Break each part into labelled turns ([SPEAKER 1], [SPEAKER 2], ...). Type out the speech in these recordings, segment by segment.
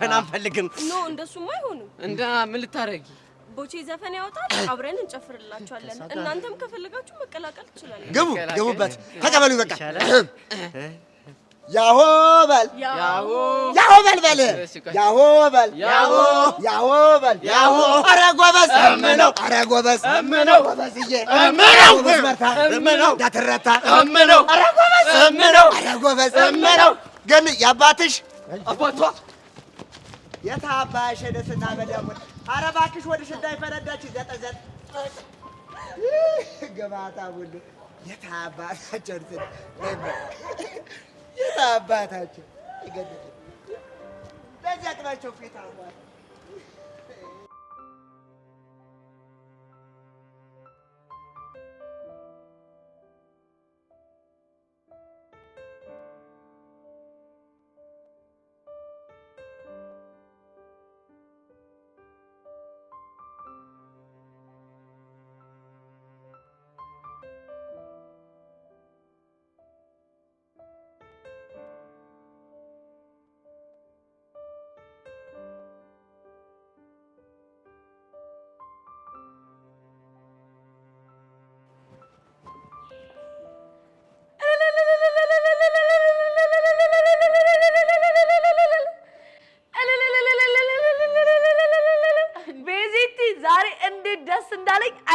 [SPEAKER 1] ዘፈን አንፈልግም
[SPEAKER 2] ኖ እንደሱማ አይሆንም
[SPEAKER 3] እንዳ ምን ልታረጊ
[SPEAKER 2] ቦቼ ዘፈን ያወጣል አብረን እንጨፍርላችኋለን እናንተም ከፈልጋችሁ መቀላቀል ትችላላችሁ
[SPEAKER 1] ገቡበት ተቀበሉ በቃ ያሆበል ያሆበል በል ያሆበል ያሆበል ኧረ ጎበዝ እምነው ኧረ ጎበዝ እምነው ጎበዝዬ እምነው መስመርታ እምነው ዳትረታ እምነው ኧረ ጎበዝ እምነው ኧረ ጎበዝ እምነው ግን ያባትሽ
[SPEAKER 3] አባቷ
[SPEAKER 1] የታባሽ ደስና በደሙ ኧረ እባክሽ ወድሽ እንዳይፈነዳች ዘጠዘጥ ገባታ ሁሉ የታባታቸው የታባታቸው ይገድል ለዚህ አቅማቸው ፊት አሏል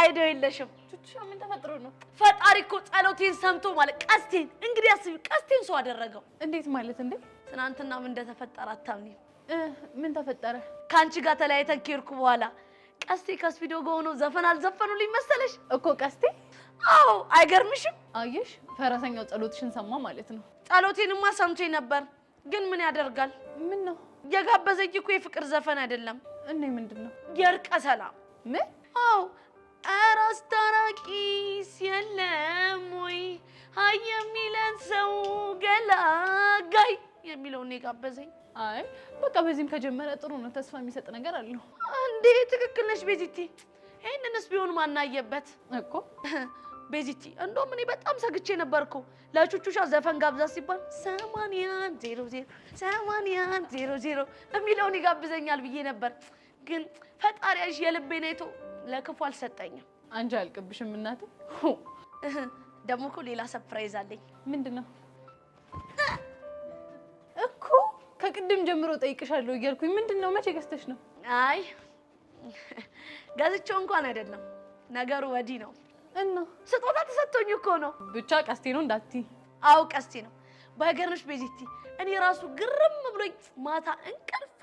[SPEAKER 2] አይደለሽም ቹቹ ምን ተፈጥሮ ነው ፈጣሪ እኮ ጸሎቴን ሰምቶ ማለት ቀስቴን እንግዲህ አስቢ ቀስቴን ሰው አደረገው
[SPEAKER 4] እንዴት ማለት እንዴ
[SPEAKER 2] ትናንትና ምን እንደተፈጠረ አታምኚ
[SPEAKER 4] ምን ተፈጠረ
[SPEAKER 2] ካንቺ ጋር ተለያይተን ከሄድኩ በኋላ ቀስቴ ከስፒዶ ጋር ሆኖ ዘፈን አልዘፈኑልኝ መሰለሽ
[SPEAKER 4] እኮ ቀስቴ
[SPEAKER 2] አዎ አይገርምሽም
[SPEAKER 4] አየሽ ፈረሰኛው ጸሎትሽን ሰማ ማለት ነው
[SPEAKER 2] ጸሎቴንማ ሰምቶ ነበር ግን ምን ያደርጋል
[SPEAKER 4] ምን ነው
[SPEAKER 2] የጋበዘኝ እኮ የፍቅር ዘፈን አይደለም
[SPEAKER 4] እኔ ምንድነው
[SPEAKER 2] የእርቀ ሰላም
[SPEAKER 4] ምን
[SPEAKER 2] አዎ አራስታራቂስ የለም ወይ አይ የሚለን ሰው ገላጋይ የሚለውን የጋበዘኝ
[SPEAKER 4] አይ በቃ በዚህም ከጀመረ ጥሩ ነው ተስፋ የሚሰጥ ነገር አለው
[SPEAKER 2] እንዴ ትክክል ነሽ ቤዚቲ ይሄንንስ ቢሆን ማናየበት
[SPEAKER 4] እኮ
[SPEAKER 2] ቤዚቲ እንደውም እኔ በጣም ሰግቼ ነበርኩ ለቹቹሻ ዘፈን ጋብዛ ሲባል 8100 8100 የሚለውን ይጋብዘኛል ብዬ ነበር ግን ፈጣሪያሽ የልቤን አይቶ ለክፉ አልሰጠኝም
[SPEAKER 4] አንቺ አልቀብሽም እናት
[SPEAKER 2] ደሞ እኮ ሌላ ሰርፕራይዝ አለኝ
[SPEAKER 4] ምንድነው እኮ ከቅድም ጀምሮ ጠይቅሻለሁ እያልኩኝ ምንድነው መቼ ገዝተሽ ነው
[SPEAKER 2] አይ ገዝቼው እንኳን አይደለም ነገሩ ወዲ ነው
[SPEAKER 4] እና
[SPEAKER 2] ስጦታ ተሰጥቶኝ እኮ ነው
[SPEAKER 4] ብቻ ቀስቴ ነው እንዳትዪ
[SPEAKER 2] አው ቀስቴ ነው ባይገርምሽ ቤዚቲ እኔ ራሱ ግርም ብሎኝ ማታ እንቅልፍ